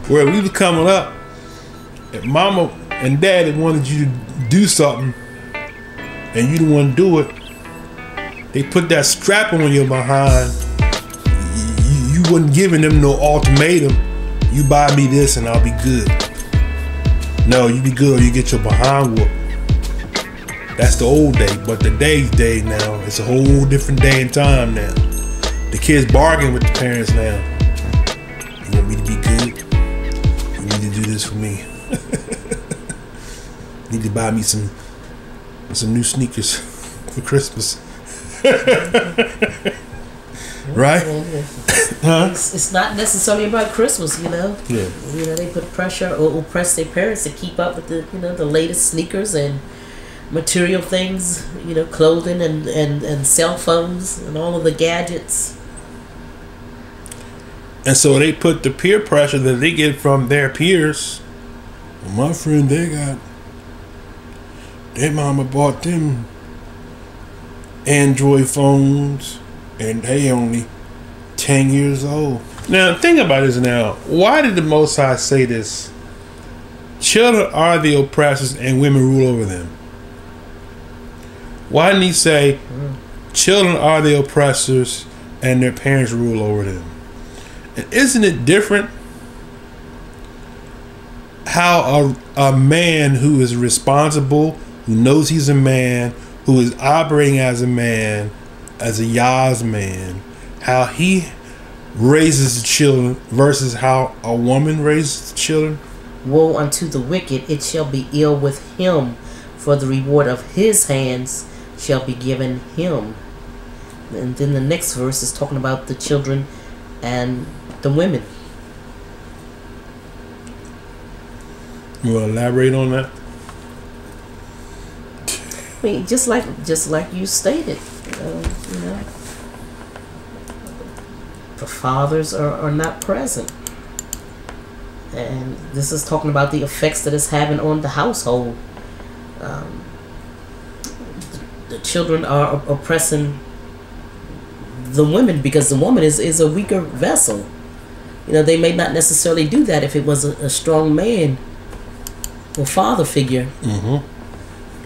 Where we was coming up, if mama and daddy wanted you to do something and you didn't want to do it, they put that strap on your behind. You wasn't giving them no ultimatum. You buy me this and I'll be good. No, you be good or you get your behind whooped. That's the old day, but today's day now, it's a whole different day and time now. The kids bargain with the parents now. You want me to be good? You need to do this for me. You need to buy me some new sneakers for Christmas. Right? Huh? It's not necessarily about Christmas, you know. Yeah. You know, they put pressure or oppress their parents to keep up with the latest sneakers and material things, clothing and cell phones and all of the gadgets. And so they put the peer pressure that they get from their peers. Well, my friend, their mama bought them Android phones and they only 10 years old. Now think about this now. Why did the Most High say this? Children are the oppressors and women rule over them. Why didn't he say children are the oppressors and their parents rule over them? And isn't it different how a man who is responsible, who knows he's a man, who is operating as a man, as a Yah's man, how he raises the children versus how a woman raises the children? Woe unto the wicked, it shall be ill with him, for the reward of his hands shall be given him. And then the next verse is talking about the children and the women. You want to elaborate on that? I mean, just like you stated, the fathers are not present, and this is talking about the effects that it's having on the household. The children are oppressing the women because the woman is a weaker vessel. They may not necessarily do that if it was a strong man or father figure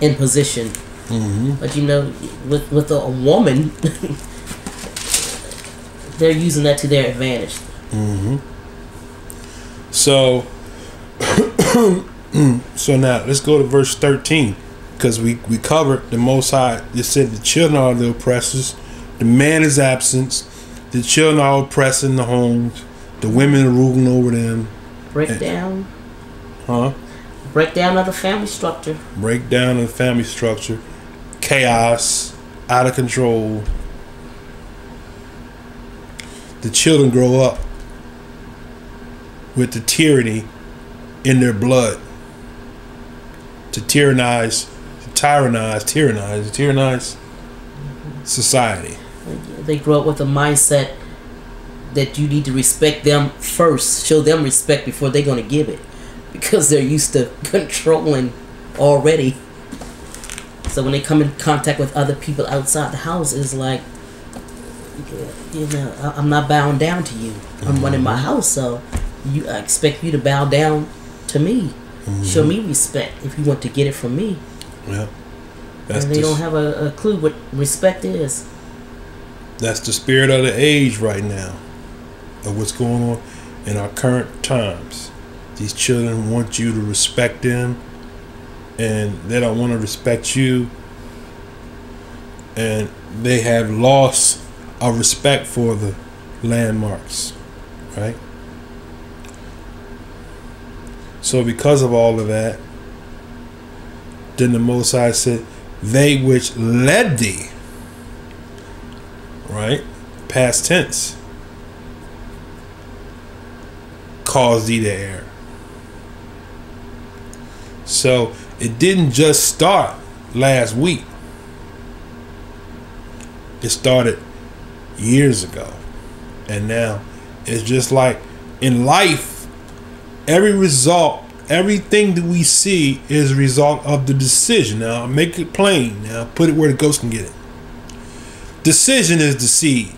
in position. But with a woman, they're using that to their advantage. So so now let's go to verse 13, because we covered the Most High. It said the children are the oppressors, the man is absent, the children are oppressing the homes, the women are ruling over them. Breakdown of the family structure. Breakdown of the family structure. Chaos, out of control. The children grow up with the tyranny in their blood. To tyrannize society. They grow up with a mindset that you need to respect them first, show them respect before they're going to give it, because they're used to controlling already. So when they come in contact with other people outside the house, it's like, I'm not bowing down to you. I'm running my house, so I expect you to bow down to me. Show me respect if you want to get it from me. Yeah. And they don't have a clue what respect is. That's the spirit of the age right now, of what's going on in our current times. These children want you to respect them, and they don't want to respect you, and they have lost a respect for the landmarks, right? So because of all of that, then the Most High said, they which led thee, right? Past tense, caused thee to err. So it didn't just start last week. It started years ago. And now it's just like in life, every result, everything that we see is a result of the decision. Now make it plain. Now put it where the ghost can get it. Decision is the seed.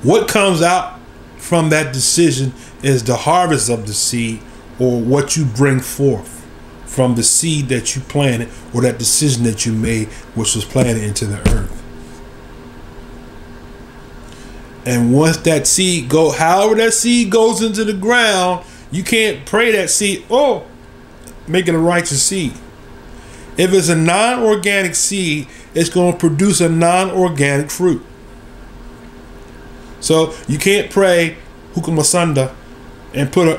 What comes out from that decision is the harvest of the seed, or what you bring forth from the seed that you planted, or that decision that you made, which was planted into the earth. And once that seed however that seed goes into the ground, you can't pray that seed, oh, make it a righteous seed. If it's a non-organic seed, it's going to produce a non-organic fruit. So you can't pray Hukamasanda and put a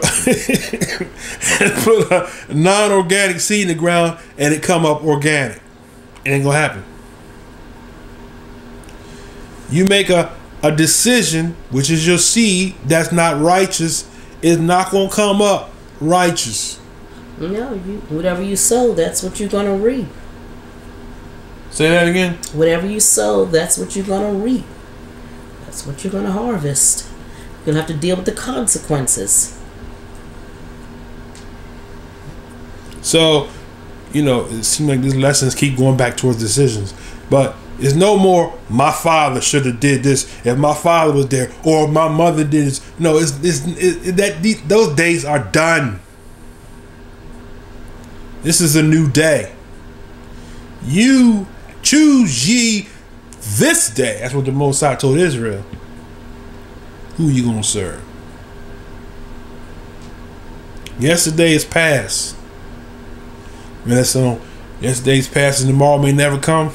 non-organic seed in the ground and it come up organic. It ain't gonna happen. You make a decision, which is your seed, that's not righteous, is not gonna come up righteous. No, whatever you sow, that's what you're gonna reap. Say that again. Whatever you sow, that's what you're gonna reap. That's what you're gonna harvest. You're gonna have to deal with the consequences. So, it seems like these lessons keep going back towards decisions. But it's no more, my father should have did this, if my father was there, or my mother did this. No, those days are done. This is a new day. You choose ye this day. That's what the Most High told Israel. Who you gonna serve? Yesterday is past. That's on. Yesterday's past and tomorrow may never come.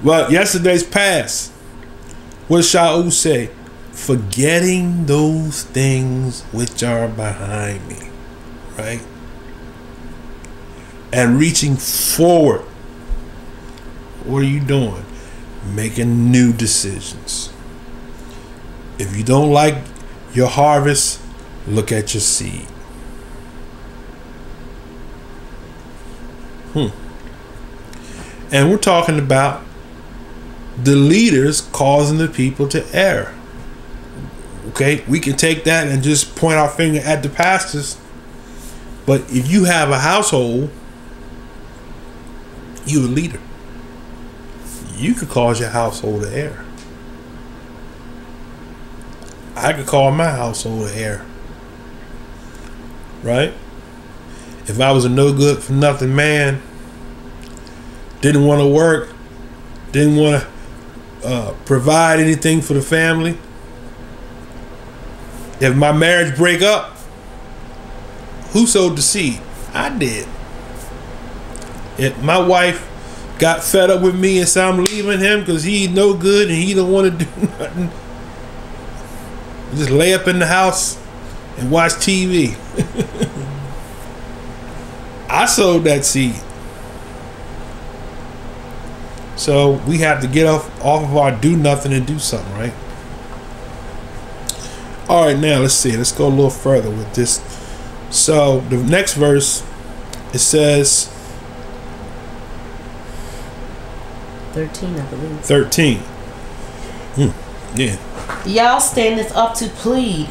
But yesterday's past. What does Shaul say? Forgetting those things which are behind me. Right? And reaching forward. What are you doing? Making new decisions. If you don't like your harvest, look at your seed. And we're talking about the leaders causing the people to err. Okay, we can take that and just point our finger at the pastors. But if you have a household, you're a leader. You could cause your household to err. I could call my household to err. Right? If I was a no good for nothing man, didn't want to work, didn't want to provide anything for the family, if my marriage break up, who sowed the seed? I did. If my wife got fed up with me and said I'm leaving him because he's no good and he don't want to do nothing, just lay up in the house and watch TV. I sowed that seed. So we have to get off of our do nothing and do something, right? All right, now let's see. Let's go a little further with this. So the next verse, it says 13, I believe. 13. Yeah. Yah standeth up to plead,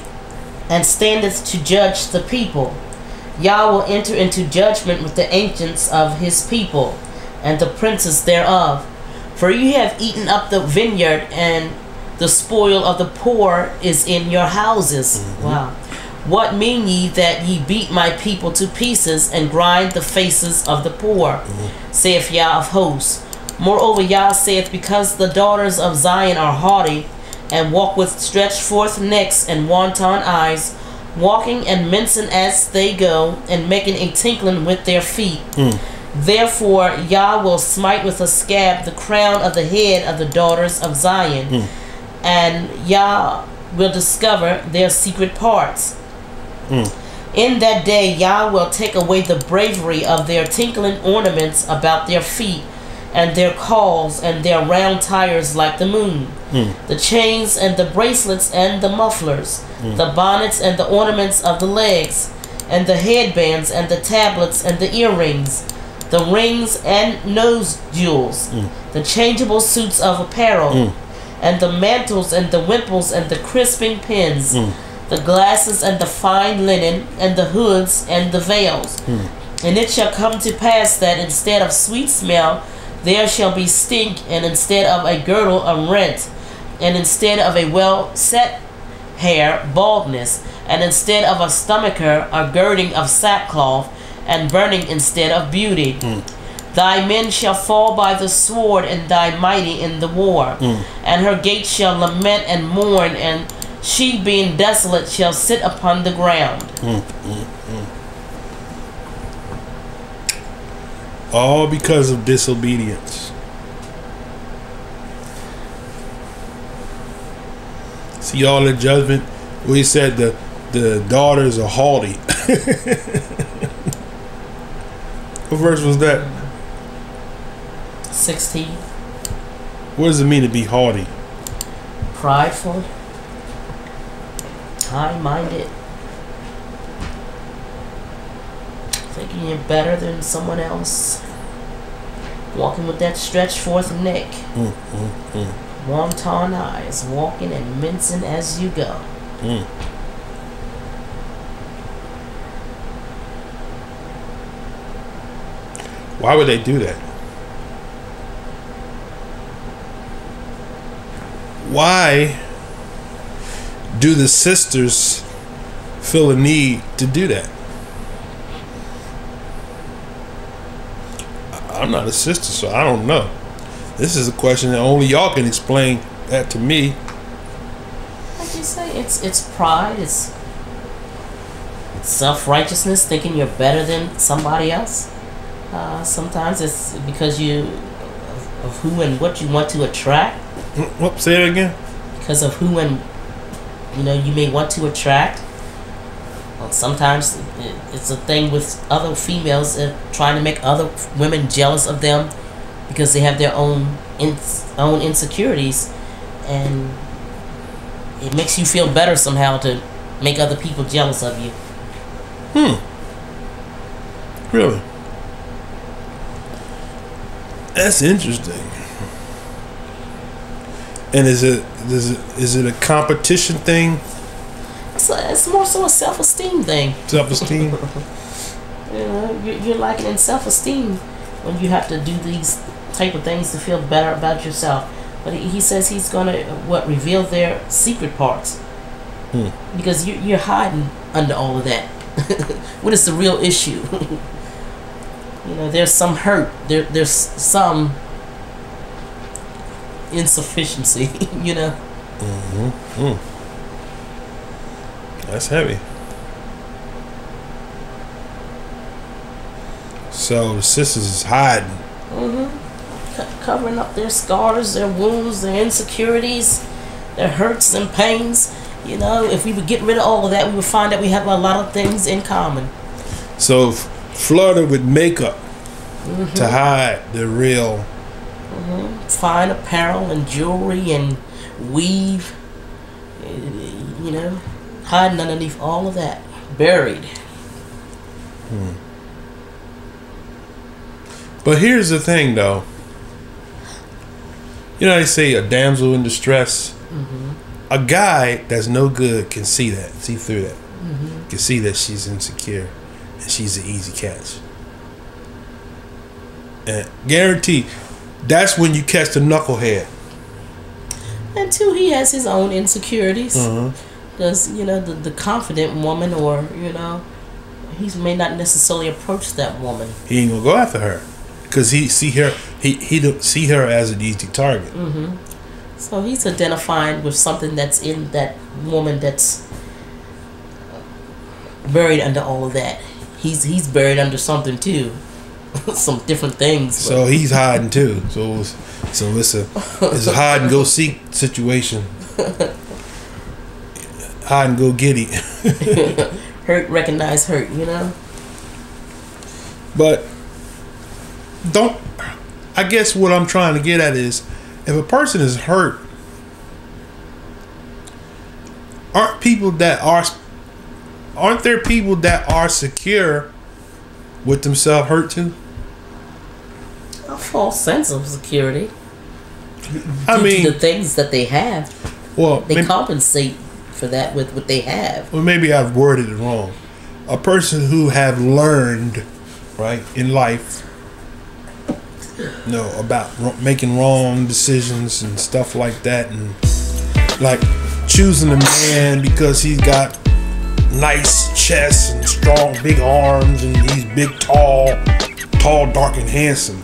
and standeth to judge the people. Yah will enter into judgment with the ancients of his people, and the princes thereof. For ye have eaten up the vineyard, and the spoil of the poor is in your houses. Wow. What mean ye that ye beat my people to pieces, and grind the faces of the poor? Saith Yah of hosts. Moreover, Yah saith, because the daughters of Zion are haughty, and walk with stretched forth necks and wanton eyes, walking and mincing as they go, and making a tinkling with their feet. Therefore Yah will smite with a scab the crown of the head of the daughters of Zion, and Yah will discover their secret parts. In that day Yah will take away the bravery of their tinkling ornaments about their feet, and their cauls and their round tires like the moon, the chains and the bracelets and the mufflers, the bonnets and the ornaments of the legs, and the headbands and the tablets and the earrings, the rings and nose jewels, the changeable suits of apparel, and the mantles and the wimples and the crisping pins, the glasses and the fine linen, and the hoods and the veils. And it shall come to pass that instead of sweet smell there shall be stink, and instead of a girdle a rent. and instead of a well-set hair, baldness, and instead of a stomacher, a girding of sackcloth, and burning instead of beauty. Thy men shall fall by the sword, and thy mighty in the war. And her gates shall lament and mourn, and she being desolate shall sit upon the ground. All because of disobedience. See all the judgment. We said the daughters are haughty. What verse was that? 16. What does it mean to be haughty? Prideful, high-minded, thinking you're better than someone else, walking with that stretched forth neck, wanton eyes, walking and mincing as you go. Why would they do that? Why do the sisters feel a need to do that? I'm not a sister, so I don't know. This is a question that only y'all can explain that to me. Like you say, it's pride, it's self-righteousness, thinking you're better than somebody else. Sometimes it's because of who and what you want to attract. Whoop, say it again. Because of who and you may want to attract. Well, sometimes it's a thing with other females trying to make other women jealous of them because they have their own insecurities, and it makes you feel better somehow to make other people jealous of you. Really? That's interesting. And is it a competition thing? It's more so a self-esteem thing. Self-esteem? You're lacking in self-esteem when you have to do these type of things to feel better about yourself. But he says he's going to reveal their secret parts. Because you're hiding under all of that. What is the real issue? There's some hurt. There's some insufficiency. That's heavy. So the sisters is hiding. Covering up their scars, their wounds, their insecurities, their hurts and pains. If we would get rid of all of that, we would find that we have a lot of things in common. So flooded with makeup to hide the real. Fine apparel and jewelry and weave. Hiding underneath all of that, buried. But here's the thing, though. They say a damsel in distress. A guy that's no good can see through that. Can see that she's insecure and she's an easy catch. And guaranteed, that's when you catch the knucklehead. And two, he has his own insecurities. Because, the confident woman he may not necessarily approach that woman. He ain't gonna go after her. Because he don't see her as an easy target. So he's identifying with something that's in that woman that's buried under all of that. He's buried under something too. Some different things. So he's hiding too. So it's a hide and go seek situation. Hide and go get it. Hurt, recognize hurt, But I guess what I'm trying to get at is, if a person is hurt, aren't there people that are secure with themselves hurt too? A false sense of security. I mean, the things that they have. Well, they compensate for that with what they have. Well, maybe I've worded it wrong. A person who have learned, right, in life, about making wrong decisions and stuff like that, and like choosing a man because he's got nice chest and strong big arms and he's big, tall, dark and handsome.